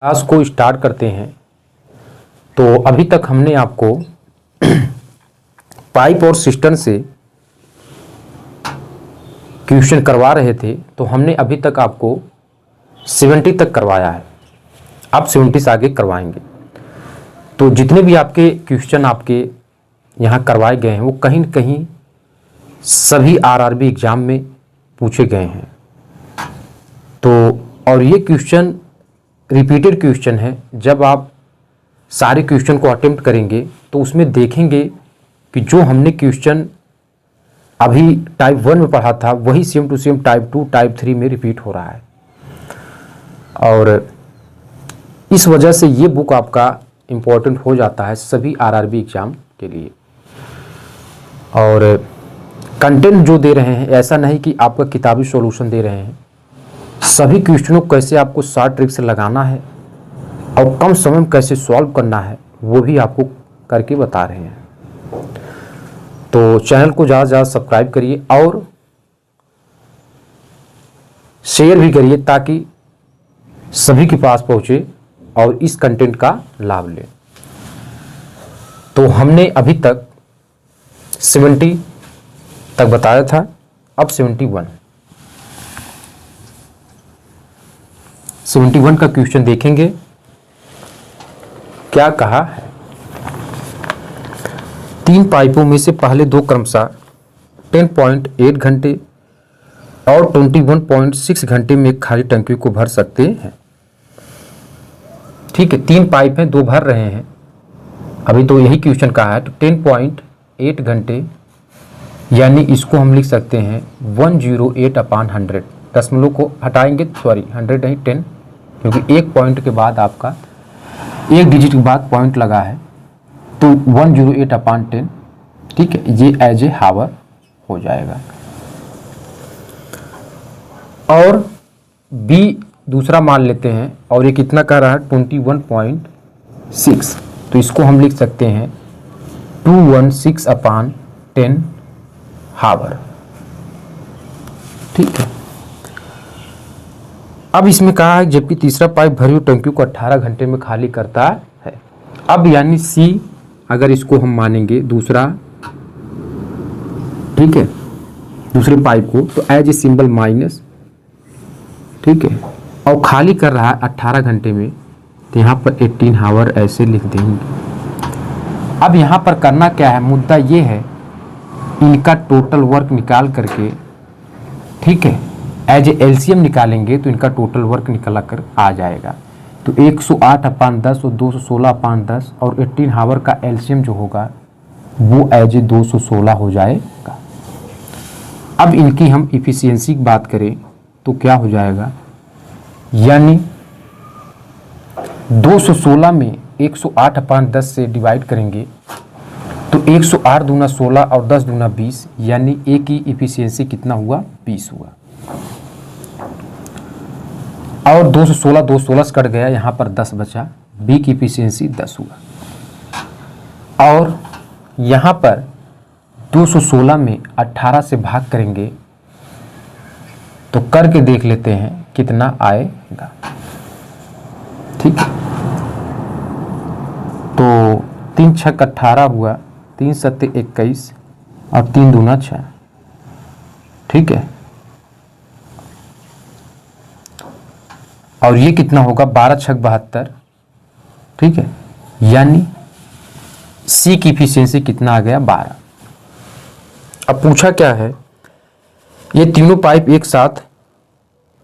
Class को start करते हैं। तो अभी तक हमने आपको पाइप और सिस्टम से क्वेश्चन करवा रहे थे, तो हमने अभी तक आपको 70 तक करवाया है। अब 70 से आगे करवाएंगे। तो जितने भी आपके क्वेश्चन आपके यहाँ करवाए गए हैं वो कहीं न कहीं सभी आरआरबी एग्ज़ाम में पूछे गए हैं। तो और ये क्वेश्चन रिपीटेड क्वेश्चन है। जब आप सारे क्वेश्चन को अटेम्प्ट करेंगे तो उसमें देखेंगे कि जो हमने क्वेश्चन अभी टाइप 1 में पढ़ा था वही same to same type 2 type 3 में रिपीट हो रहा है। और इस वजह से ये बुक आपका इम्पोर्टेंट हो जाता है सभी आरआरबी एग्ज़ाम के लिए। और कंटेंट जो दे रहे हैं ऐसा नहीं कि आपका किताबी सॉल्यूशन दे रहे हैं, सभी क्वेश्चनों को कैसे आपको शॉर्ट ट्रिक से लगाना है और कम समय में कैसे सॉल्व करना है वो भी आपको करके बता रहे हैं। तो चैनल को ज़्यादा से ज़्यादा सब्सक्राइब करिए और शेयर भी करिए ताकि सभी के पास पहुँचे और इस कंटेंट का लाभ लें। तो हमने अभी तक 70 तक बताया था, अब 71 का क्वेश्चन देखेंगे। क्या कहा है? 3 पाइपों में से पहले 2 क्रमशः 10.8 घंटे और 21.6 घंटे में एक खाली टंकी को भर सकते हैं। ठीक है, 3 पाइप हैं, 2 भर रहे हैं। अभी तो यही क्वेश्चन कहा है। तो 10.8 घंटे यानी इसको हम लिख सकते हैं 108/100। दशमलव को हटाएंगे, सॉरी 100 नहीं 10, क्योंकि एक पॉइंट के बाद आपका एक डिजिट के बाद पॉइंट लगा है, तो 108/10। ठीक है, ये एज ए हावर हो जाएगा। और बी दूसरा मान लेते हैं और ये कितना कह रहा है 21.6, तो इसको हम लिख सकते हैं 216/10 हावर। ठीक है, अब इसमें कहा है जबकि तीसरा पाइप भरी हुई टंकी को 18 घंटे में खाली करता है। अब यानी सी अगर इसको हम मानेंगे दूसरा, ठीक है, दूसरे पाइप को, तो एज ए सिंबल माइनस। ठीक है, और खाली कर रहा है 18 घंटे में, तो यहाँ पर 18 हावर ऐसे लिख देंगे। अब यहाँ पर करना क्या है, मुद्दा ये है इनका टोटल वर्क निकाल करके, ठीक है, एज ए एलसीएम निकालेंगे तो इनका टोटल वर्क निकला कर आ जाएगा। तो 108/10 और 216/10 और 18 हावर का एलसीएम जो होगा वो एज ए 216 हो जाएगा। अब इनकी हम इफिशियंसी की बात करें तो क्या हो जाएगा, यानी 216 में 108/10 से डिवाइड करेंगे तो 108 दूना 16 और 10 दूना 20, यानी ए की इफिशियंसी कितना हुआ 20 हुआ। और 216 216 से कट गया, यहाँ पर 10 बचा, बी की इफिशियंसी 10 हुआ। और यहाँ पर 216 में 18 से भाग करेंगे तो करके देख लेते हैं कितना आएगा। ठीक है, तो 3 छक 18 हुआ, 3 सत्ते 21 और 3 दूना 6। ठीक है, और ये कितना होगा 12 छक 72। ठीक है, यानी सी की इफिशियंसी कितना आ गया 12। अब पूछा क्या है, ये तीनों पाइप एक साथ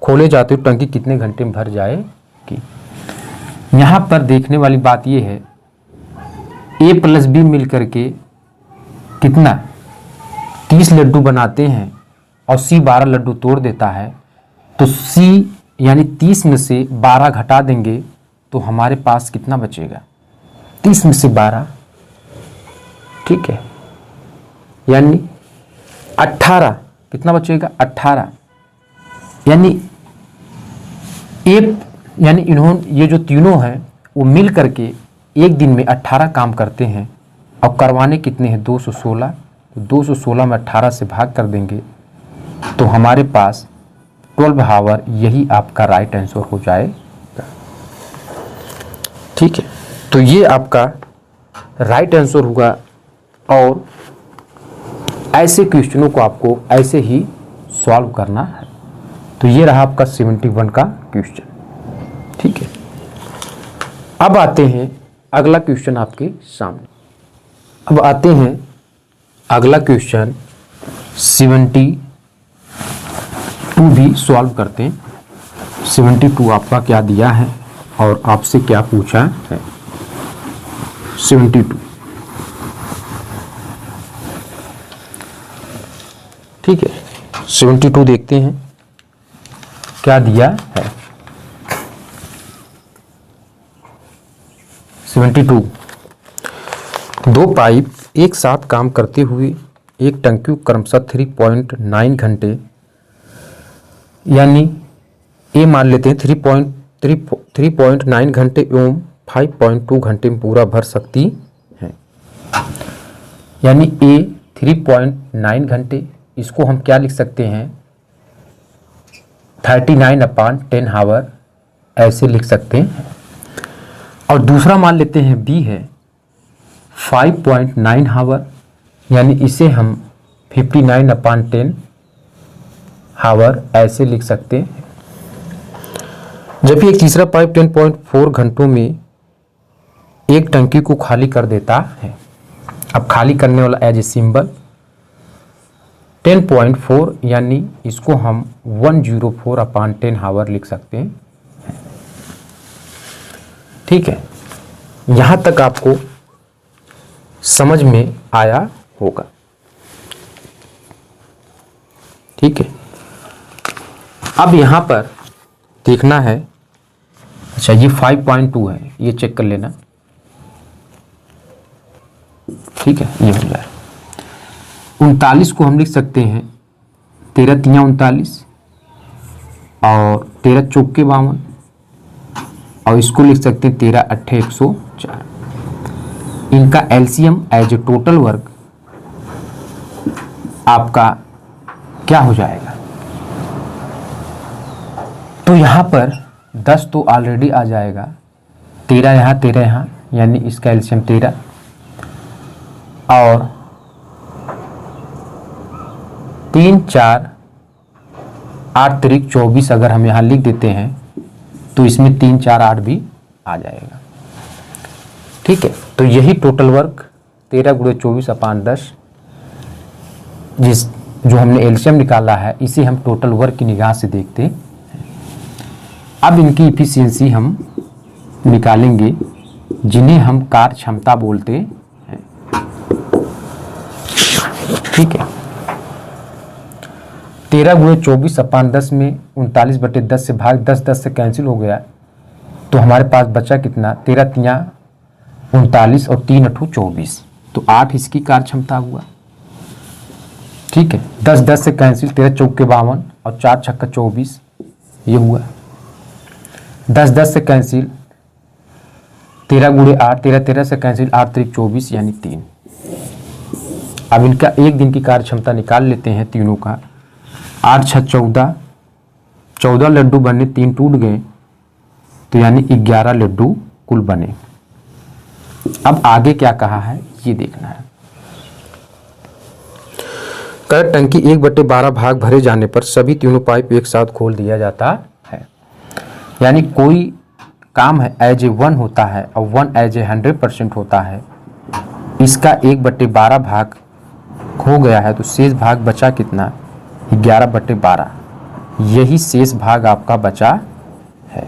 खोले जाते हो टंकी कितने घंटे में भर जाएगी। यहाँ पर देखने वाली बात ये है ए प्लस बी मिल करके कितना 30 लड्डू बनाते हैं और सी 12 लड्डू तोड़ देता है, तो सी यानी 30 में से 12 घटा देंगे तो हमारे पास कितना बचेगा 30 में से 12। ठीक है, यानी 18 कितना बचेगा 18, यानी इन्होंने ये जो तीनों हैं वो मिल करके एक दिन में 18 काम करते हैं और करवाने कितने हैं 216। 216 में 18 से भाग कर देंगे तो हमारे पास 12 हावर, यही आपका राइट आंसर हो जाएगा। ठीक है, तो ये आपका राइट आंसर होगा। और ऐसे क्वेश्चनों को आपको ऐसे ही सॉल्व करना है। तो ये रहा आपका 71 का क्वेश्चन। ठीक है, अब आते हैं अगला क्वेश्चन आपके सामने। अब आते हैं अगला क्वेश्चन 72 भी सॉल्व करते हैं। 72 आपका क्या दिया है और आपसे क्या पूछा है। 72, ठीक है, 72 देखते हैं क्या दिया है। 72, दो पाइप एक साथ काम करते हुए एक टंकी क्रमशः 3.9 घंटे यानी ए मान लेते हैं 3.9 घंटे एवं 5.2 घंटे में पूरा भर सकती है। यानी ए 3.9 घंटे, इसको हम क्या लिख सकते हैं 39/10 हावर ऐसे लिख सकते हैं। और दूसरा मान लेते हैं बी है 5.9 हावर, यानी इसे हम 59/10 हावर ऐसे लिख सकते हैं। जबकि एक तीसरा पाइप 10.4 घंटों में एक टंकी को खाली कर देता है। अब खाली करने वाला एज ए सिंबल 10.4, यानी इसको हम 104/10 हावर लिख सकते हैं। ठीक है, यहां तक आपको समझ में आया होगा। ठीक है, अब यहां पर देखना है, अच्छा ये 5.2 है, ये चेक कर लेना। ठीक है, ये मिल रहा है 39 को हम लिख सकते हैं 13 तिया 39 और 13 चौके 52 और इसको लिख सकते हैं 13 अट्ठे 104। इनका LCM as a total work आपका क्या हो जाएगा। तो यहाँ पर 10 तो ऑलरेडी आ जाएगा, 13 यहाँ 13 यहाँ, यानी इसका एलसीएम 13 और 3 4 8 3 24 अगर हम यहाँ लिख देते हैं तो इसमें 3 4 8 भी आ जाएगा। ठीक है, तो यही टोटल वर्क 13 × 24/10 जो हमने एलसीएम निकाला है, इसे हम टोटल वर्क की निगाह से देखते हैं। अब इनकी इफिशियंसी हम निकालेंगे, जिन्हें हम कार्य क्षमता बोलते हैं। ठीक है, 13 × 24/10 में 39/10 से भाग 10 से कैंसिल हो गया, तो हमारे पास बचा कितना 13 तिया 39 और 3 अठू 24, तो 8 इसकी कार्य क्षमता हुआ। ठीक है, 10 से कैंसिल 13 चौके 52 और 4 छक्का 24 ये हुआ। 10 से कैंसिल 13 × 8 13 से कैंसिल 8 3 24 यानी 3। अब इनका एक दिन की कार्य क्षमता निकाल लेते हैं तीनों का। 8 6 14, 14 लड्डू बने, 3 टूट गए, तो यानी 11 लड्डू कुल बने। अब आगे क्या कहा है ये देखना है। कर टंकी 1/12 भाग भरे जाने पर सभी तीनों पाइप एक साथ खोल दिया जाता है। यानी कोई काम है एज ए 1 होता है और 1 एज ए 100% होता है, इसका 1/12 भाग हो गया है, तो शेष भाग बचा कितना 11/12, यही शेष भाग आपका बचा है।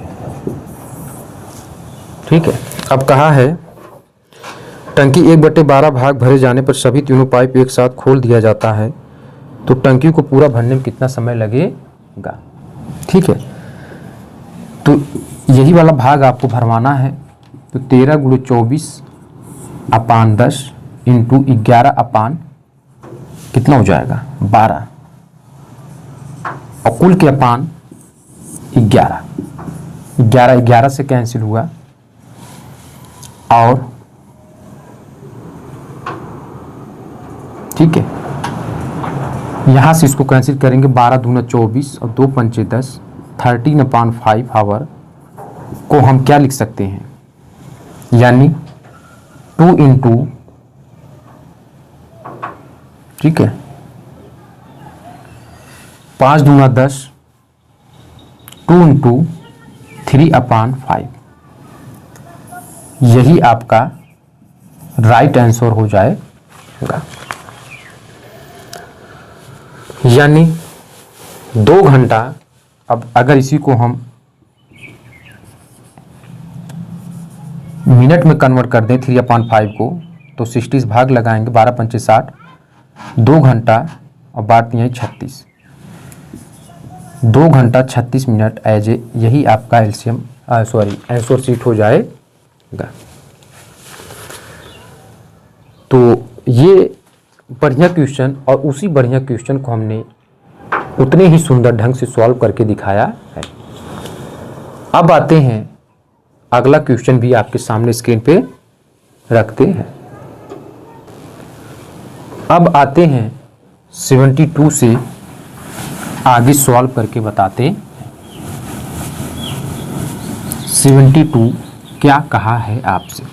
ठीक है, अब कहा है टंकी 1/12 भाग भरे जाने पर सभी तीनों पाइप एक साथ खोल दिया जाता है, तो टंकी को पूरा भरने में कितना समय लगेगा। ठीक है, तो यही वाला भाग आपको भरवाना है, तो 13 × 24/10 इंटू 11 कितना हो जाएगा 12 और कुल के अपान 11 से कैंसिल हुआ और ठीक है, यहां से इसको कैंसिल करेंगे 12 दूना 24 और 2 पंचे 10, 13/5 हावर को हम क्या लिख सकते हैं यानी 2 इंटू, ठीक है, 5 दूना 10, 2 इंटू 3/5, यही आपका राइट आंसर हो जाएगा। यानी 2 घंटा, अब अगर इसी को हम मिनट में कन्वर्ट कर दें 3/5 को, तो 60 से भाग लगाएंगे, 12 पंचे 60, 2 घंटा और 12 36, 2 घंटा 36 मिनट एज ए, यही आपका एलसीएम आंसर शीट हो जाएगा। तो ये बढ़िया क्वेश्चन, और उसी बढ़िया क्वेश्चन को हमने उतने ही सुंदर ढंग से सॉल्व करके दिखाया है। अब आते हैं अगला क्वेश्चन, भी आपके सामने स्क्रीन पे रखते हैं। अब आते हैं 72 से आगे सॉल्व करके बताते हैं। 72 क्या कहा है आपसे।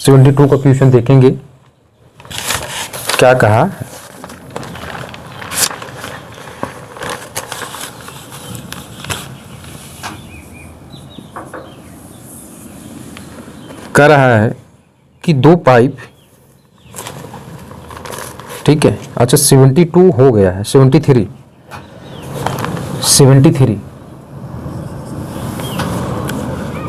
(72) का क्वेश्चन देखेंगे क्या कहा है। कह रहा है कि 2 पाइप, ठीक है, अच्छा 72 हो गया है, 73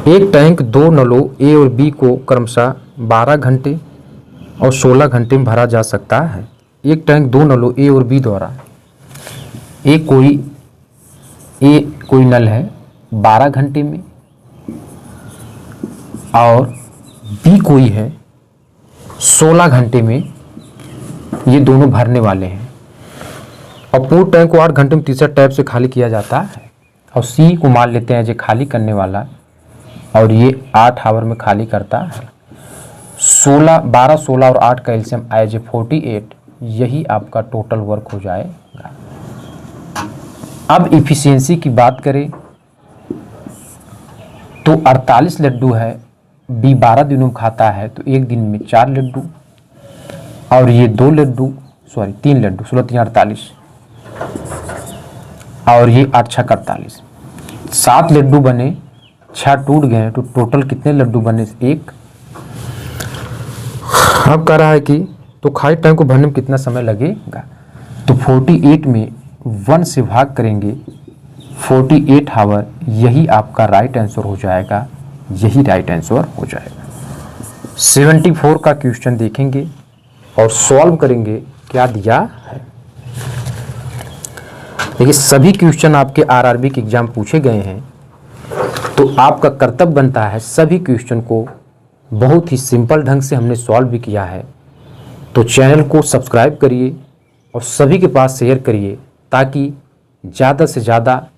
एक टैंक 2 नलों ए और बी को क्रमशः 12 घंटे और 16 घंटे में भरा जा सकता है। एक टैंक 2 नलों ए और बी द्वारा, ए कोई नल है 12 घंटे में और बी कोई है 16 घंटे में, ये दोनों भरने वाले हैं। और पूर्ण टैंक को 8 घंटे में तीसरा टैप से खाली किया जाता है। और सी को मान लेते हैं जो खाली करने वाला, और ये 8 आवर में खाली करता है। 12, 16 और 8 का एलसीएम एज ए 48, यही आपका टोटल वर्क हो जाएगा। अब इफिशियंसी की बात करें तो 48 लड्डू है, बी 12 दिनों में खाता है, तो एक दिन में 4 लड्डू, और ये 3 लड्डू 16 48, और ये 8 6 48, 7 लड्डू बने, 6 टूट गए, तो टोटल कितने लड्डू बने? 1। अब कह रहा है कि तो खाली टैंक को भरने में कितना समय लगेगा, तो 48 में 1 से भाग करेंगे, 48 आवर, यही आपका राइट आंसर हो जाएगा, यही राइट आंसर हो जाएगा। 74 का क्वेश्चन देखेंगे और सॉल्व करेंगे क्या दिया है। देखिए सभी क्वेश्चन आपके आरआरबी के एग्जाम पूछे गए हैं, तो आपका कर्तव्य बनता है सभी क्वेश्चन को बहुत ही सिंपल ढंग से हमने सॉल्व भी किया है। तो चैनल को सब्सक्राइब करिए और सभी के पास शेयर करिए, ताकि ज़्यादा से ज़्यादा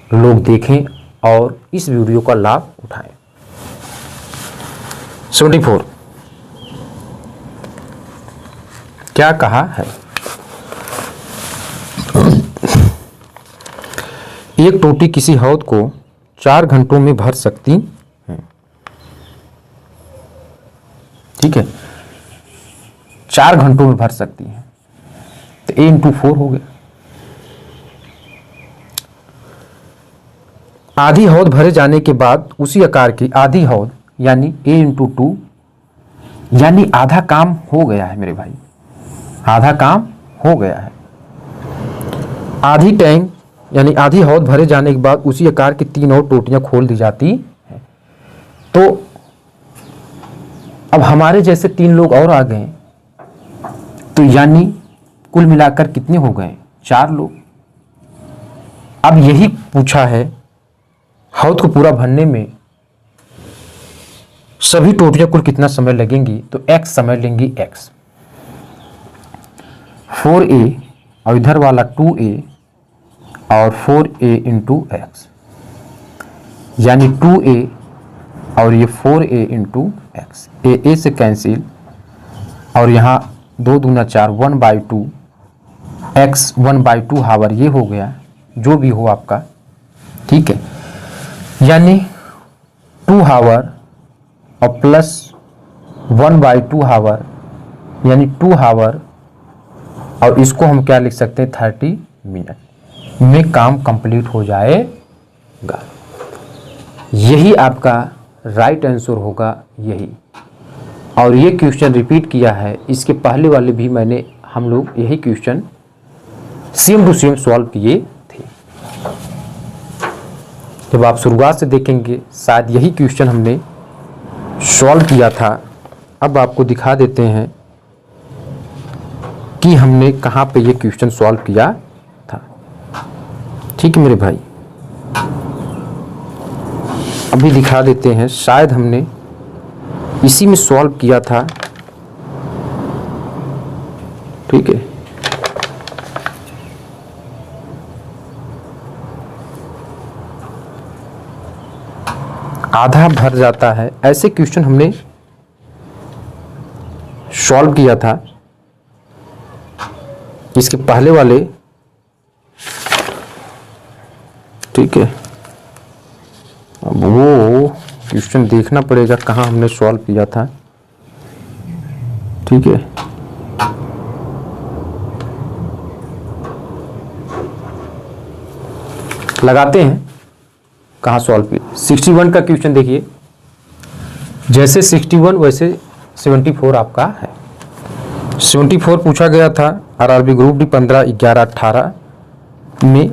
लोग देखें और इस वीडियो का लाभ उठाएं। 74 क्या कहा है। एक टोटी किसी हौद को 4 घंटों में भर सकती है, ठीक है, 4 घंटों में भर सकती है, तो A × 4 हो गया। आधी हौद भरे जाने के बाद उसी आकार की आधी हौद, यानी A × 2, यानी आधा काम हो गया है मेरे भाई, आधा काम हो गया है। आधी टैंक यानी आधी हौद भरे जाने के बाद उसी आकार की 3 और टोटियां खोल दी जाती हैं। तो अब हमारे जैसे 3 लोग और आ गए, तो यानी कुल मिलाकर कितने हो गए? 4 लोग। अब यही पूछा है हौद को पूरा भरने में सभी टोटियां कुल कितना समय लगेंगी, तो x समय लेंगी x, 4a और इधर वाला 2a और 4a × x, यानी 2a और ये 4a × x, a से कैंसिल, और यहाँ 2 दूना 4, 1/2 x 1/2 हावर ये हो गया, जो भी हो आपका, ठीक है। यानी 2 हावर और प्लस 1/2 हावर यानी 2 हावर, और इसको हम क्या लिख सकते हैं 30 मिनट में काम कंप्लीट हो जाएगा। यही आपका राइट आंसर होगा यही। और ये क्वेश्चन रिपीट किया है, इसके पहले वाले भी मैंने हम लोग यही question same to same solve किए थे। जब आप शुरुआत से देखेंगे शायद यही क्वेश्चन हमने सॉल्व किया था। अब आपको दिखा देते हैं कि हमने कहाँ पे ये क्वेश्चन सॉल्व किया था, ठीक है मेरे भाई। अभी दिखा देते हैं, शायद हमने इसी में सॉल्व किया था, ठीक है। आधा भर जाता है, ऐसे क्वेश्चन हमने सॉल्व किया था इसके पहले वाले, ठीक है। अब वो क्वेश्चन देखना पड़ेगा कहाँ हमने सॉल्व किया था, ठीक है। लगाते हैं कहाँ सॉल्व किया। 61 का क्वेश्चन देखिए, जैसे 61 वैसे 74 आपका है। 74 पूछा गया था आरआरबी ग्रुप डी 15, 11, 18 में,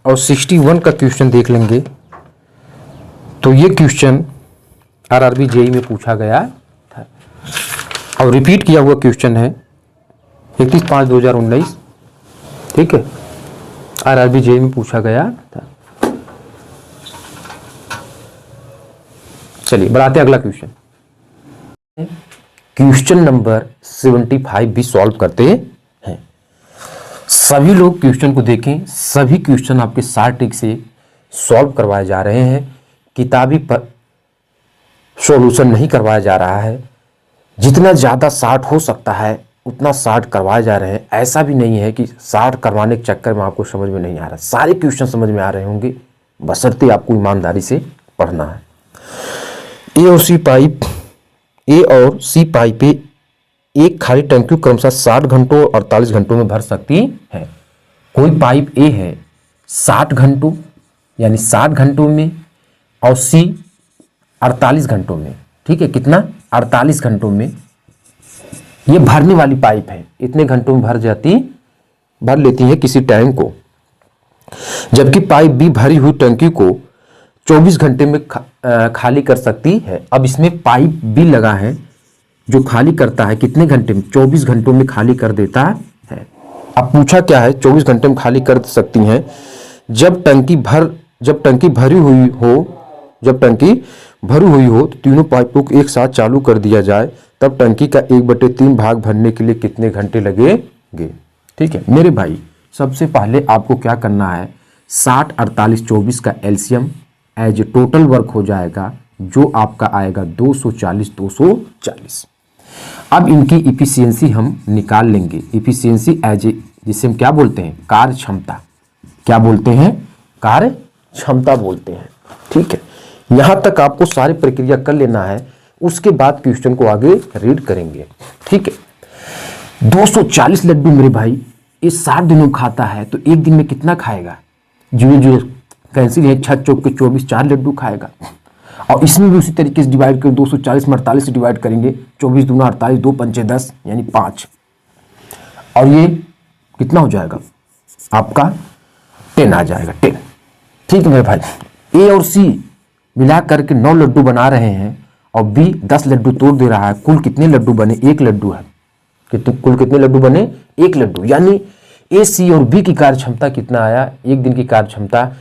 और 61 का क्वेश्चन देख लेंगे तो ये क्वेश्चन आरआरबी जेई में पूछा गया था और रिपीट किया हुआ क्वेश्चन है 31/5/2019, ठीक है। आरआरबी जेई में पूछा गया था। चलिए बढ़ाते हैं अगला क्वेश्चन। क्वेश्चन नंबर 75 भी सॉल्व करते हैं। सभी लोग क्वेश्चन को देखें, सभी क्वेश्चन आपके 60 टिक से सॉल्व करवाए जा रहे हैं, किताबी पर सॉल्यूशन नहीं करवाया जा रहा है। जितना ज़्यादा 60 हो सकता है उतना 60 करवाए जा रहे हैं। ऐसा भी नहीं है कि 60 करवाने के चक्कर में आपको समझ में नहीं आ रहा, सारे क्वेश्चन समझ में आ रहे होंगे, बशर्ते आपको ईमानदारी से पढ़ना है। ए और सी पाइप पे एक खाली टंकी क्रमशः 60 घंटों और 48 घंटों में भर सकती है। कोई पाइप ए है 60 घंटों यानी 60 घंटों में, और सी 48 घंटों में, ठीक है। कितना? 48 घंटों में। ये भरने वाली पाइप है, इतने घंटों में भर लेती है किसी टैंक को, जबकि पाइप बी भरी हुई टंकी को 24 घंटे में खाली कर सकती है। अब इसमें पाइप बी लगा है जो खाली करता है कितने घंटे में? 24 घंटों में खाली कर देता है। अब पूछा क्या है? 24 घंटे में खाली कर सकती हैं जब टंकी भरी हुई हो तो तीनों पाइपों को एक साथ चालू कर दिया जाए, तब टंकी का 1/3 भाग भरने के लिए कितने घंटे लगेंगे? ठीक है मेरे भाई, सबसे पहले आपको क्या करना है, 60, 48, 24 का LCM as a total work हो जाएगा, जो आपका आएगा 240। अब इनकी इफिशियंसी हम निकाल लेंगे। इफिशियंसी एज ए, जिसे हम क्या बोलते हैं? कार्य क्षमता। क्या बोलते हैं? कार्य क्षमता बोलते हैं। ठीक है, यहां तक आपको सारी प्रक्रिया कर लेना है, उसके बाद क्वेश्चन को आगे रीड करेंगे। ठीक है, 240 लड्डू मेरे भाई ये 60 दिनों खाता है, तो एक दिन में कितना खाएगा? जो कैंसिल है, 6 चौक के 24, 4 लड्डू खाएगा। और इसमें भी उसी तरीके से डिवाइड कर 240 में 48 से डिवाइड करेंगे, 24 दूना 48, 2 पंचे 10 यानी 5, और ये कितना हो जाएगा आपका? 10 आ जाएगा, 10। ठीक है मेरे भाई, ए और सी मिला करके 9 लड्डू बना रहे हैं और बी 10 लड्डू तोड़ दे रहा है। कुल कितने लड्डू बने? 1 लड्डू है। कुल कितने लड्डू बने? 1 लड्डू। यानी ए, सी और बी की कार्य क्षमता कितना आया? एक दिन की कार्य क्षमता,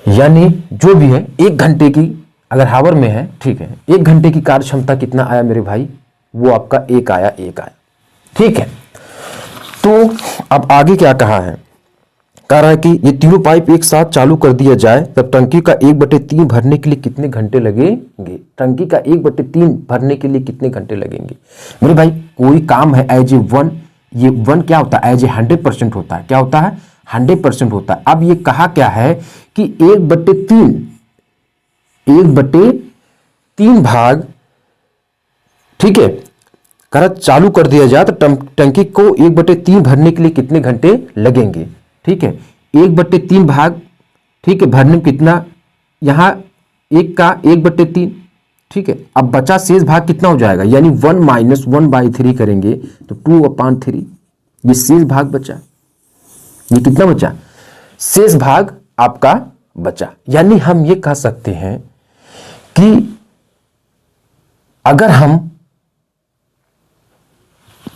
यानी जो भी है 1 घंटे की, अगर हावर में है, ठीक है, 1 घंटे की कार्य क्षमता कितना आया मेरे भाई? वो आपका 1 आया। ठीक है, तो अब आगे क्या कहा है? कह रहा है कि ये तीनों पाइप एक साथ चालू कर दिया जाए, तब टंकी का 1/3 भरने के लिए कितने घंटे लगेंगे? टंकी का 1/3 भरने के लिए कितने घंटे लगेंगे? मेरे भाई कोई काम है एज ए वन, ये वन क्या होता है, एज ए 100% होता है। क्या होता है, 100% होता है। अब ये कहा क्या है कि 1/3 भाग, ठीक है, करत चालू कर दिया जाए तो टंकी को 1/3 भरने के लिए कितने घंटे लगेंगे। ठीक है, 1/3 भाग, ठीक है, भरने में कितना, यहां 1 का 1/3, ठीक है। अब बचा शेष भाग कितना हो जाएगा, यानी 1 - 1/3 करेंगे तो 2/3, ये शेष भाग बचा। ये कितना बचा, शेष भाग आपका बचा। यानी हम ये कह सकते हैं कि अगर हम,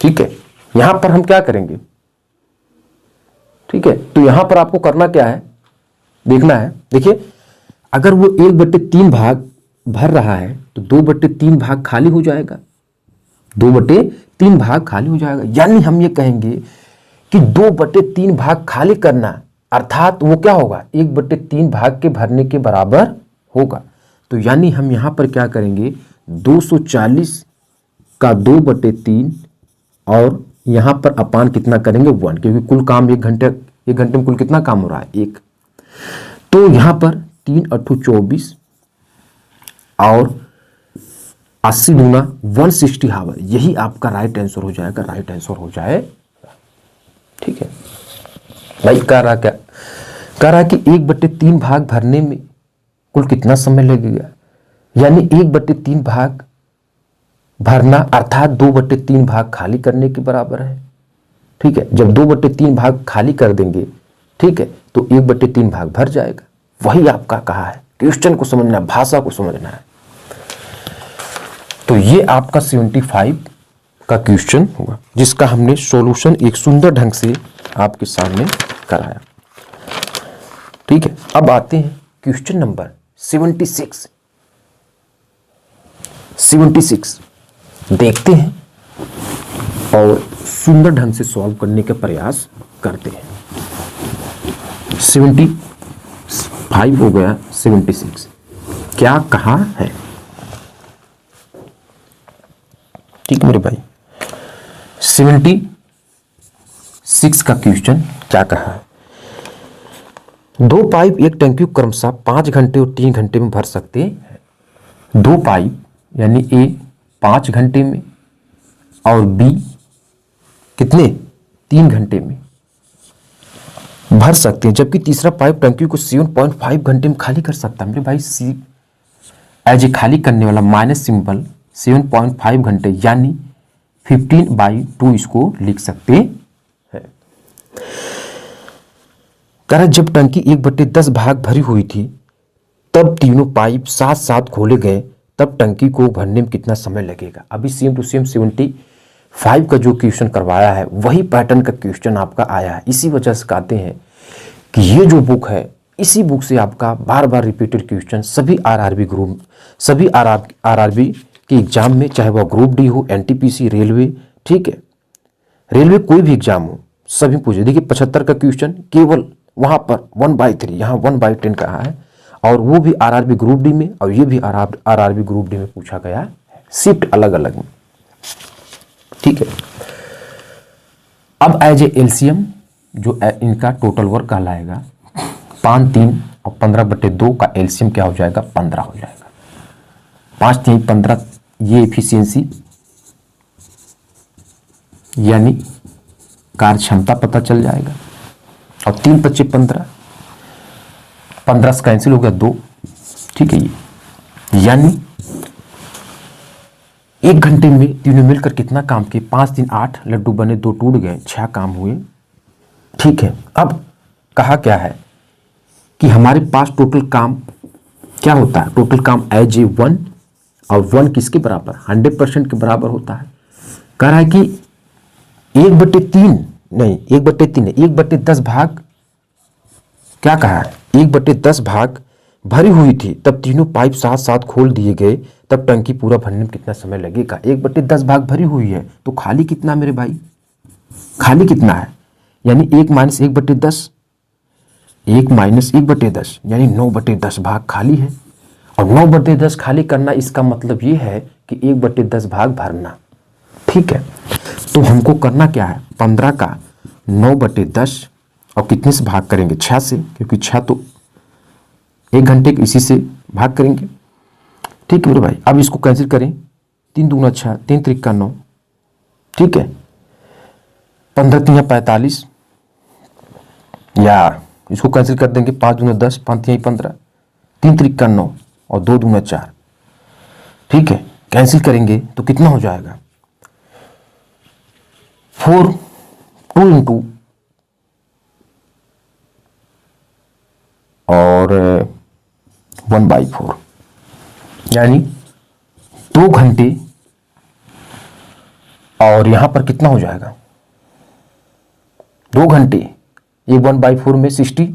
ठीक है, यहां पर हम क्या करेंगे, ठीक है, तो यहां पर आपको करना क्या है, देखना है। देखिए, अगर वो 1/3 भाग भर रहा है तो 2/3 भाग खाली हो जाएगा, 2/3 भाग खाली हो जाएगा। यानी हम ये कहेंगे कि 2/3 भाग खाली करना, अर्थात वो क्या होगा, 1/3 भाग के भरने के बराबर होगा। तो यानी हम यहां पर क्या करेंगे, 240 का 2/3 और यहां पर अपान कितना करेंगे, 1, क्योंकि कुल काम 1 घंटे में कुल कितना काम हो रहा है, 1। तो यहां पर 3 × 8 = 24 और 80 × 160 हावर, यही आपका राइट आंसर हो जाएगा, राइट आंसर हो जाए। ठीक है भाई, कह रहा क्या, कह रहा कि 1/3 भाग भरने में कुल कितना समय लगेगा, यानी 1/3 भाग भरना अर्थात 2/3 भाग खाली करने के बराबर है। ठीक है, जब 2/3 भाग खाली कर देंगे, ठीक है, तो 1/3 भाग भर जाएगा। वही आपका कहा है, क्वेश्चन को समझना है, भाषा को समझना है। तो ये आपका 75 का क्वेश्चन होगा, जिसका हमने सॉल्यूशन एक सुंदर ढंग से आपके सामने कराया। ठीक है, अब आते हैं क्वेश्चन नंबर 76। देखते हैं और सुंदर ढंग से सॉल्व करने का प्रयास करते हैं। 75 हो गया, 76 क्या कहा है। ठीक है मेरे भाई, 76 का क्वेश्चन क्या कहा है। 2 पाइप एक टंकी को क्रमशः 5 घंटे और 3 घंटे में भर सकते हैं। 2 पाइप यानी ए 5 घंटे में और बी कितने, 3 घंटे में भर सकते हैं, जबकि तीसरा पाइप टंकी को 7.5 घंटे में खाली कर सकता है। मेरे भाई, सी एज ए खाली करने वाला माइनस सिंबल 7.5 घंटे यानी 15/2 इसको लिख सकते हैं। कह जब टंकी 1/10 भाग भरी हुई थी तब तीनों पाइप साथ साथ खोले गए, तब टंकी को भरने में कितना समय लगेगा। अभी सेम टू सेम 75 का जो क्वेश्चन करवाया है वही पैटर्न का क्वेश्चन आपका आया है। इसी वजह से कहते हैं कि ये जो बुक है, इसी बुक से आपका बार बार रिपीटेड क्वेश्चन सभी आरआरबी ग्रुप, सभी आरआरबी के एग्जाम में, चाहे वह ग्रुप डी हो, एनटीपीसी, रेलवे, ठीक है, रेलवे कोई भी एग्जाम हो, सभी पूछे। देखिए 75 का क्वेश्चन केवल वहां पर 1/3, यहाँ 1/10 कहा है, और वो भी आरआरबी ग्रुप डी में, और ये भी आरआरबी ग्रुप डी में पूछा गया है, शिफ्ट अलग अलग में। ठीक है, अब एज ए एलसीएम जो इनका टोटल वर्क कहलाएगा, 5, 3 और 15/2 का एलसीएम क्या हो जाएगा, 15 हो जाएगा। 5, 3, 15 ये एफिशिएंसी यानी कार्य क्षमता पता चल जाएगा, और 3, 25, 15 से कैंसिल हो गया 2। ठीक है, ये यानी 1 घंटे में तीनों मिलकर कितना काम किए, 5, 3, 8 लड्डू बने, 2 टूट गए, 6 काम हुए। ठीक है, अब कहा क्या है कि हमारे पास टोटल काम क्या होता है, टोटल काम एज ए 1, और 1 किसके बराबर, 100% के बराबर होता है। कह रहा है कि 1/3 नहीं, 1/3 नहीं, 1/10 भाग क्या कहा है, 1/10 भाग भरी हुई थी तब तीनों पाइप साथ साथ खोल दिए गए, तब टंकी पूरा भरने में कितना समय लगेगा। 1/10 भाग भरी हुई है तो खाली कितना मेरे भाई, खाली कितना है, यानी 1 - 1/10, 1 - 1/10 यानी 9/10 भाग खाली है। और 9/10 खाली करना, इसका मतलब ये है कि 1/10 भाग भरना। ठीक है, तो हमको करना क्या है, 15 का 9/10 और कितने से भाग करेंगे, 6 से, क्योंकि 6 तो 1 घंटे इसी से भाग करेंगे। ठीक है मेरे भाई, अब इसको कैंसिल करें, 3 दूना 6, 3 त्रिक का 9, ठीक है, 15 3 45, या इसको कैंसिल कर देंगे, 5 दूना 10, 5 3 15, 3 त्रिक का 9 और 2 दूना 4, ठीक है, कैंसिल करेंगे तो कितना हो जाएगा, 4 2 इंटू और 1/4, यानी 2 घंटे, और यहां पर कितना हो जाएगा, 2 घंटे, ये 1/4 में 60,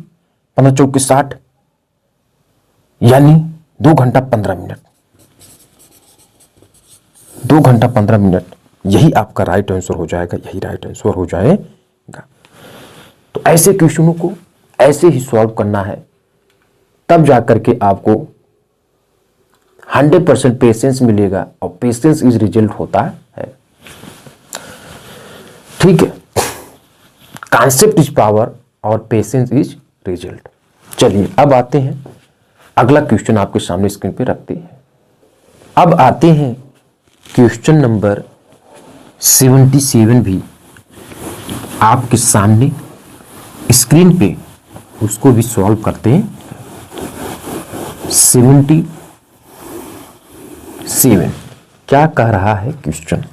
15 चौके 60, यानी 2 घंटा 15 मिनट, 2 घंटा 15 मिनट, यही आपका राइट आंसर हो जाएगा, यही राइट आंसर हो जाएगा। तो ऐसे क्वेश्चनों को ऐसे ही सॉल्व करना है, तब जाकर के आपको 100% पेशेंस मिलेगा, और पेशेंस इज रिजल्ट होता है। ठीक है, कॉन्सेप्ट इज पावर और पेशेंस इज रिजल्ट। चलिए अब आते हैं, अगला क्वेश्चन आपके सामने स्क्रीन पे रखते हैं। अब आते हैं क्वेश्चन नंबर 77 भी आपके सामने स्क्रीन पे, उसको भी सॉल्व करते हैं। 77 क्या कह रहा है क्वेश्चन,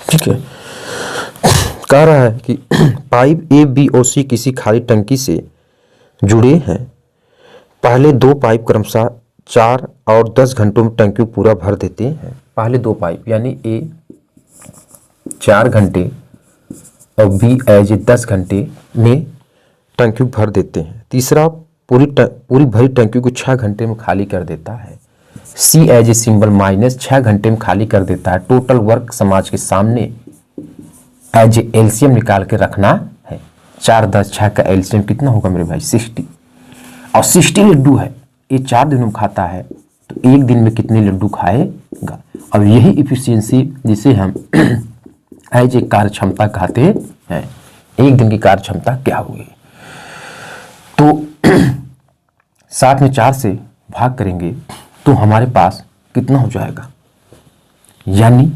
ठीक है, कह रहा है कि पाइप ए बी और सी किसी खाली टंकी से जुड़े हैं। पहले 2 पाइप क्रमशः 4 और 10 घंटों में टंकी पूरा भर देते हैं। पहले 2 पाइप यानी ए 4 घंटे और बी एज 10 घंटे में टंकी भर देते हैं। तीसरा पूरी भरी टंकी को 6 घंटे में खाली कर देता है। सी एज ए सिंबल माइनस 6 घंटे में खाली कर देता है। टोटल वर्क समाज के सामने एज ए एलसीएम निकाल के रखना है। 4 10 6 का एलसीएम कितना होगा मेरे भाई, 60, और 60 लड्डू है, ये 4 दिनों में खाता है, तो 1 दिन में कितने लड्डू खाएगा। और यही इफिशियंसी जिसे हम एज ए कार्य क्षमता कहते हैं, 1 दिन की कार्य क्षमता क्या होगी। तो 60 में 4 से भाग करेंगे तो हमारे पास कितना हो जाएगा, यानी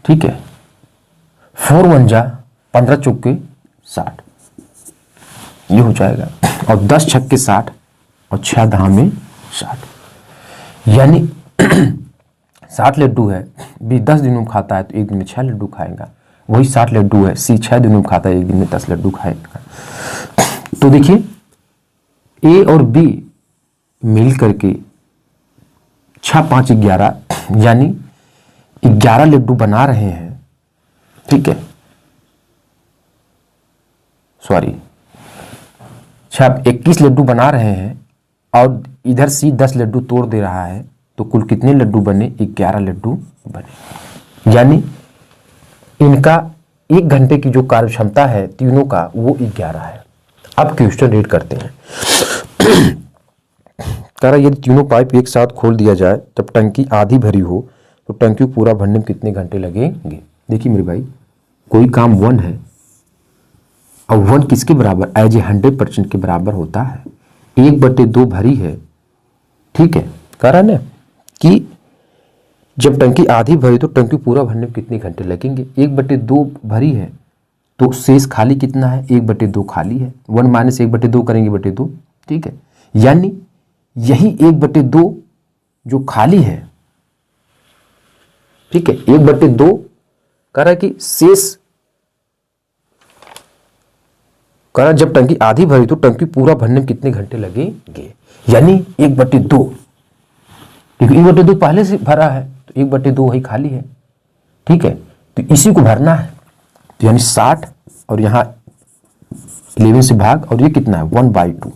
ठीक है 4 1 जा 15 चौके 60, ये हो जाएगा, और 10 छक्के 60 और 6 धामे 60, यानी 60 लड्डू है, बी 10 दिनों में खाता है तो 1 दिन में 6 लड्डू खाएगा। वही 60 लड्डू है, सी 6 दिनों में खाता है, 1 दिन में 10 लड्डू खाएगा। तो देखिए ए और बी मिल करके 6 5 11, यानी 11 लड्डू बना रहे हैं, ठीक है, सॉरी 21 लड्डू बना रहे हैं, और इधर सी 10 लड्डू तोड़ दे रहा है, तो कुल कितने लड्डू बने, 11 लड्डू बने। यानी इनका 1 घंटे की जो कार्य क्षमता है तीनों का, वो 11 है। अब क्वेश्चन रीड करते हैं। कह रहा यदि तीनों पाइप एक साथ खोल दिया जाए जब टंकी आधी भरी हो तो टंकी को पूरा भरने में कितने घंटे लगेंगे। देखिए मेरे भाई, कोई काम 1 है, और 1 किसके बराबर, एज ए 100% के बराबर होता है। 1/2 भरी है, ठीक है, कह रहा ना कि जब टंकी आधी भरी तो टंकी पूरा भरने में कितने घंटे लगेंगे। 1/2 भरी है तो शेष खाली कितना है, 1/2 खाली है, 1 माइनस 1/2 करेंगे 2, ठीक है, यानी यही 1/2 जो खाली है, ठीक है, 1/2 कह रहा है कि शेष, कह रहा जब टंकी आधी भरी तो टंकी पूरा भरने में कितने घंटे लगेंगे, यानी 1/2, क्योंकि 1/2 पहले से भरा है तो 1/2 वही खाली है, ठीक है, तो इसी को भरना है, तो यानी 60 और यहाँ 11 से भाग, और ये कितना है 1/2,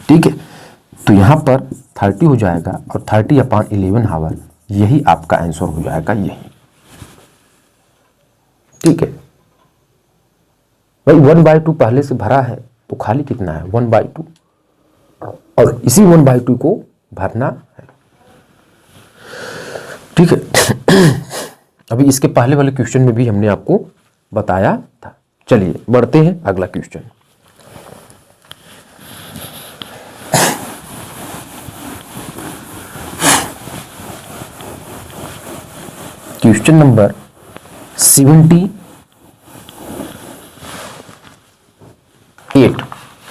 ठीक है, तो यहाँ पर 30 हो जाएगा, और 30/11 हावर, यही आपका आंसर हो जाएगा, यही, ठीक है भाई। 1/2 पहले से भरा है तो खाली कितना है 1/2, और इसी 1/2 को भरना है। ठीक है। अभी इसके पहले वाले क्वेश्चन में भी हमने आपको बताया था। चलिए बढ़ते हैं अगला question. Question number 78।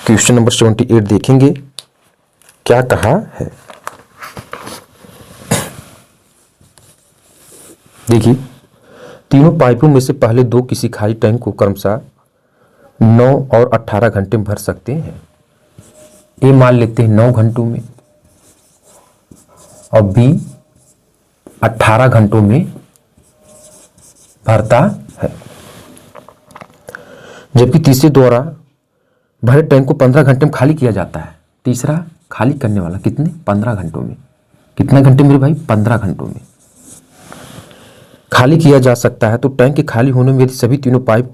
Question number 78 देखेंगे क्या कहा है। देखिए, तीनों पाइपों में से पहले दो किसी खाली टैंक को क्रमशः 9 और 18 घंटे में भर सकते हैं। ए मान लेते हैं 9 घंटों में और बी 18 घंटों में भरता है, जबकि तीसरे द्वारा भरे टैंक को 15 घंटे में खाली किया जाता है। तीसरा खाली करने वाला कितने 15 घंटों में। कितना घंटे मेरे भाई 15 घंटों में खाली किया जा सकता है। तो टैंक के खाली होने में यदि सभी तीनों पाइप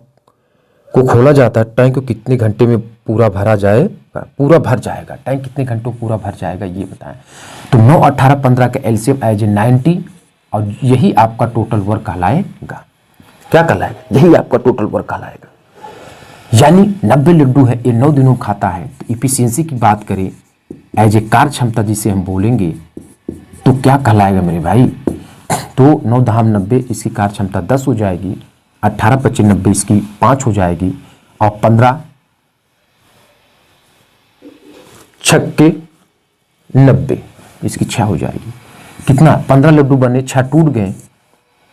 को खोला जाता है, टैंक को कितने घंटे में पूरा भरा जाएगा, पूरा भर जाएगा। टैंक कितने घंटों पूरा भर जाएगा ये बताएं। तो 9, 18, 15 का एलसीएम एज ए 90 और यही आपका टोटल वर्क कहलाएगा। क्या कहलाएगा? यही आपका टोटल वर्क कहलाएगा। यानी 90 लड्डू है, ये 9 दिनों खाता है। तो इफिशियंसी की बात करें एज ए कार्य क्षमता जिसे हम बोलेंगे तो क्या कहलाएगा मेरे भाई? तो 9 धाम 90 इसकी कार्य क्षमता 10 हो जाएगी, 18 25 90 इसकी 5 हो जाएगी और 15 छक्के 90 इसकी 6 हो जाएगी। कितना 15 लड्डू बने, 6 टूट गए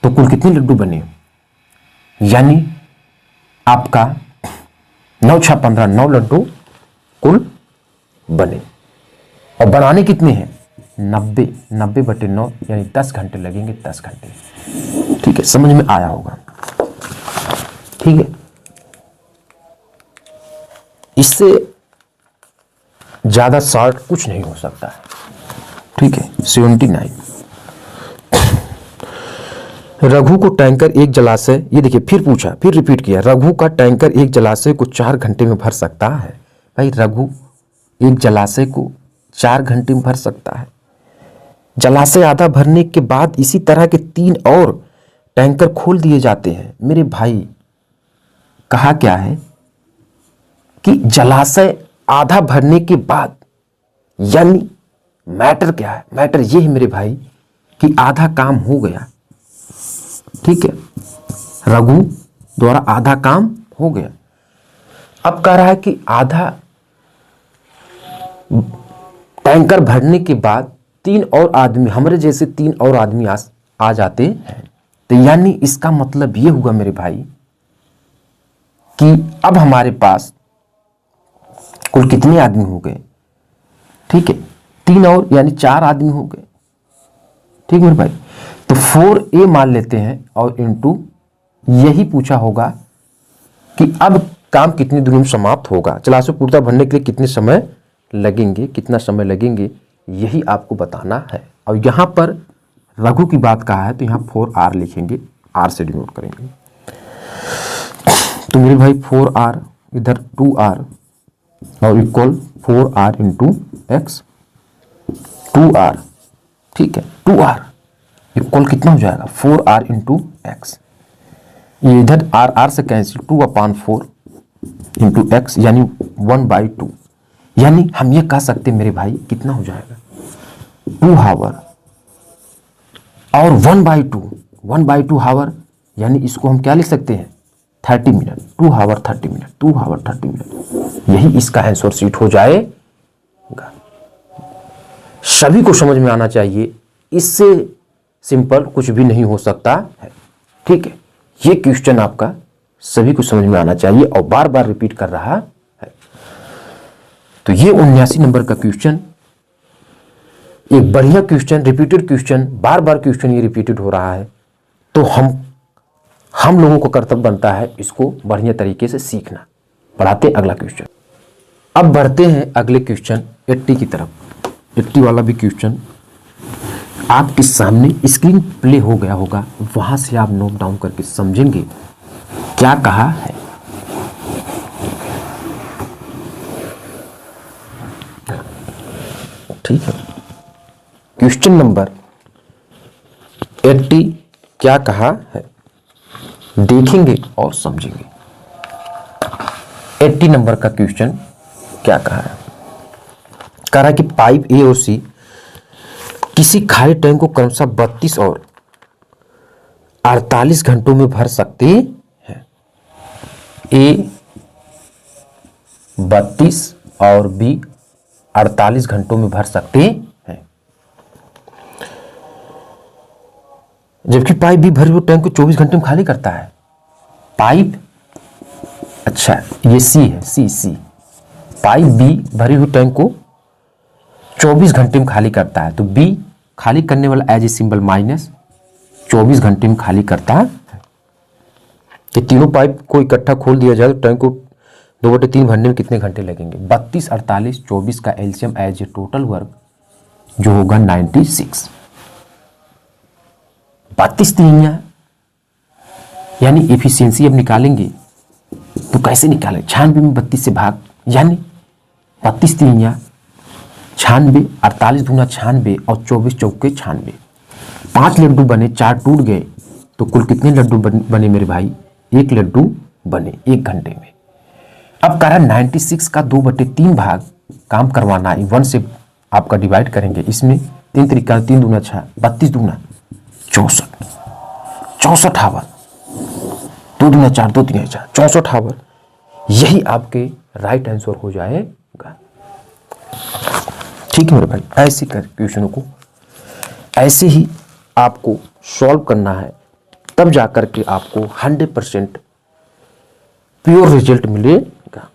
तो कुल कितने लड्डू बने? यानी आपका 9 6 15 9 लड्डू कुल बने। और बनाने कितने हैं? 90 बटे 9 यानी 10 घंटे लगेंगे, 10 घंटे। ठीक है, समझ में आया होगा। ठीक है, इससे ज्यादा शॉर्ट कुछ नहीं हो सकता है। ठीक है, 79। रघु को टैंकर एक जलाशय, ये देखिए फिर पूछा, फिर रिपीट किया, रघु का टैंकर एक जलाशय को 4 घंटे में भर सकता है। भाई रघु एक जलाशय को 4 घंटे में भर सकता है। जलाशय आधा भरने के बाद इसी तरह के 3 और टैंकर खोल दिए जाते हैं। मेरे भाई कहा क्या है कि जलाशय आधा भरने के बाद, यानी मैटर क्या है? मैटर ये है मेरे भाई कि आधा काम हो गया। ठीक है, रघु द्वारा आधा काम हो गया। अब कह रहा है कि आधा टैंकर भरने के बाद 3 और आदमी, हमारे जैसे 3 और आदमी आ जाते हैं। तो यानी इसका मतलब ये हुआ मेरे भाई कि अब हमारे पास कुल कितने आदमी हो गए? ठीक है, 3 और यानी 4 आदमी हो गए। ठीक मेरे भाई, तो 4A मान लेते हैं और इनटू यही पूछा होगा कि अब काम कितने दिनों में समाप्त होगा, जलाशय पूर्णतः भरने के लिए कितने समय लगेंगे, कितना समय लगेंगे, यही आपको बताना है। और यहां पर रघु की बात कहा है तो यहां 4R लिखेंगे, R से डिनोट करेंगे। तो मेरे भाई 4R इधर 2R और equal 4R into x 2R। ठीक है, 2R इक्वल कितना हो जाएगा? 4R into x. ये इधर R से कैंसिल, 2/4 इंटू एक्स यानी 1/2। यानी हम ये कह सकते मेरे भाई कितना हो जाएगा 2 हावर और 1/2 हावर, यानी इसको हम क्या लिख सकते हैं 30 मिनट। 2 हावर 30 मिनट, 2 हावर 30 मिनट, यही इसका आंसर शीट हो जाएगा। सभी को समझ में आना चाहिए, इससे सिंपल कुछ भी नहीं हो सकता है। ठीक है, ये क्वेश्चन आपका सभी को समझ में आना चाहिए और बार बार रिपीट कर रहा है। तो ये 79 नंबर का क्वेश्चन एक बढ़िया क्वेश्चन, रिपीटेड क्वेश्चन, बार बार क्वेश्चन ये रिपीटेड हो रहा है। तो हम लोगों को कर्तव्य बनता है इसको बढ़िया तरीके से सीखना। पढ़ाते हैं अगला क्वेश्चन। अब बढ़ते हैं अगले क्वेश्चन 80 की तरफ। 80 वाला भी क्वेश्चन आपके सामने स्क्रीन प्ले हो गया होगा, वहां से आप नोट डाउन करके समझेंगे क्या कहा है। ठीक है, क्वेश्चन नंबर 80 क्या कहा है, देखेंगे और समझेंगे। 80 नंबर का क्वेश्चन क्या कहा है, कह रहा है कि पाइप ए और सी किसी खाली टैंक को क्रमशः 32 और 48 घंटों में भर सकते हैं। ए 32 और बी 48 घंटों में भर सकते हैं, जबकि पाइप बी भरे हुए टैंक को 24 घंटे में खाली करता है। पाइप, अच्छा ये सी है, सी पाइप बी भरी हुई टैंक को 24 घंटे में खाली करता है, तो बी खाली करने वाला एज ए सिंबल माइनस 24 घंटे में खाली करता है। ये तीनों पाइप को इकट्ठा खोल दिया जाए तो टैंक को 2/3 भरने में कितने घंटे लगेंगे? 32, 48, 24 का LCM as a total work जो होगा 96। 32 तीनियां, यानी एफिशिएंसी अब निकालेंगे तो कैसे निकालें? 96 में 32 से भाग, यानी 32 तीनियां 96, 48 दूना 96 और 24 चौके 96। 5 लड्डू बने, 4 टूट गए, तो कुल कितने लड्डू बने मेरे भाई? 1 लड्डू बने 1 घंटे में। अब कह रहा 96 का 2/3 भाग काम करवाना है, 1 से आपका डिवाइड करेंगे। इसमें 3 तरीका, 3 दूना 6, 32 दूना 64, 64 आवर, 2 दूना 4, 2 तीन 4, 64 आवर। यही आपके राइट आंसर हो जाएगा। ठीक है मेरे भाई, ऐसे कर क्वेश्चनों को ऐसे ही आपको सॉल्व करना है, तब जाकर के आपको 100% प्योर रिजल्ट मिलेगा।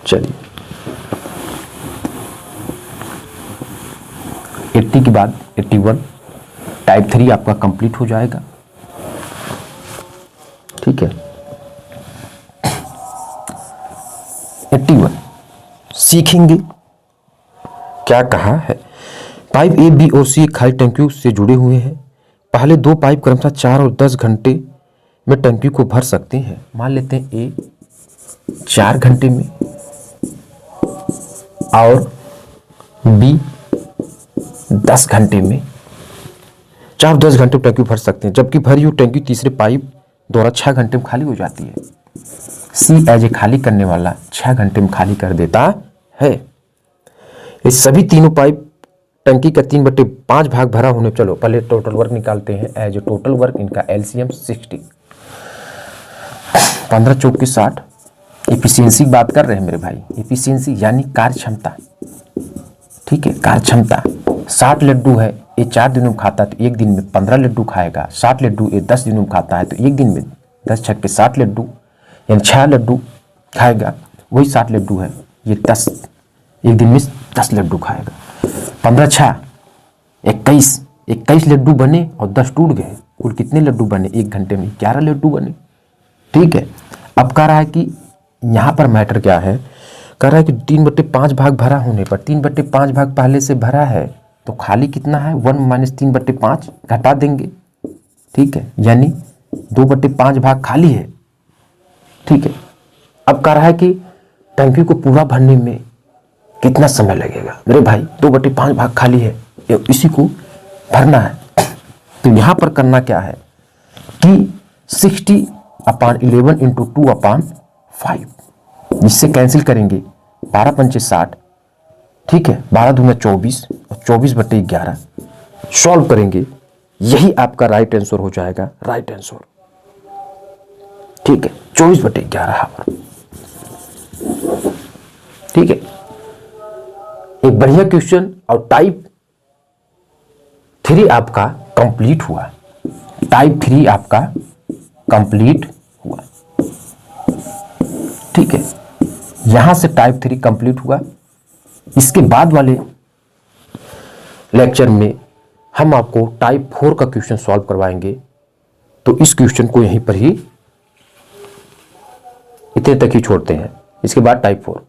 चलिए 80 के बाद 81, टाइप 3 आपका कंप्लीट हो जाएगा। ठीक है, 81 सीखेंगे क्या कहा है। पाइप ए, बी और सी खाली टंकियों से जुड़े हुए हैं। पहले 2 पाइप क्रमशः 4 और 10 घंटे में टंकी को भर सकते हैं। मान लेते हैं ए 4 घंटे में और बी 10 घंटे में, 4 और 10 घंटे में टंकी भर सकते हैं, जबकि भरी हुई टंकी तीसरे पाइप द्वारा 6 घंटे में खाली हो जाती है। सी एज ए खाली करने वाला 6 घंटे में खाली कर देता है। ये सभी तीनों पाइप टंकी का 3/5 भाग भरा होने, चलो पहले टोटल वर्क निकालते हैं। एज ए टोटल वर्क इनका एलसीएम 60, 15 चौके 60। एफिशिएंसी की बात कर रहे हैं मेरे भाई, एफिशिएंसी यानी कार्य क्षमता। ठीक है, कार्य क्षमता 60 लड्डू है, ये 4 दिनों में खाता है तो 1 दिन में 15 लड्डू खाएगा। 60 लड्डू ये 10 दिनों में खाता है तो 1 दिन में 10 छक्के 60 लड्डू, यानी 6 लड्डू खाएगा। वही 60 लड्डू है, ये 10 1 दिन में 10 लड्डू खाएगा। 15 6 21 लड्डू बने और 10 टूट गए। कुल कितने लड्डू बने 1 घंटे में? 11 लड्डू बने। ठीक है, अब कह रहा है कि यहाँ पर मैटर क्या है, कह रहा है कि 3/5 भाग भरा होने पर 3/5 भाग पहले से भरा है तो खाली कितना है? 1 - 3/5 घटा देंगे। ठीक है, यानी 2/5 भाग खाली है। ठीक है, अब कह रहा है कि टंकी को पूरा भरने में कितना समय लगेगा? मेरे भाई 2/5 भाग खाली है, इसी को भरना है। तो यहां पर करना क्या है कि 60/11 × 2/5, इससे कैंसिल करेंगे। 12 पंचे 60, ठीक है, 12 दूना 24 और 24/11 सॉल्व करेंगे। यही आपका राइट आंसर हो जाएगा, राइट आंसर। ठीक है, 24/11 आवर। ठीक है, एक बढ़िया क्वेश्चन और टाइप 3 आपका कंप्लीट हुआ। टाइप 3 आपका कंप्लीट हुआ। ठीक है, यहां से टाइप 3 कंप्लीट हुआ। इसके बाद वाले लेक्चर में हम आपको टाइप 4 का क्वेश्चन सॉल्व करवाएंगे। तो इस क्वेश्चन को यहीं पर ही इतने तक ही छोड़ते हैं। इसके बाद टाइप 4।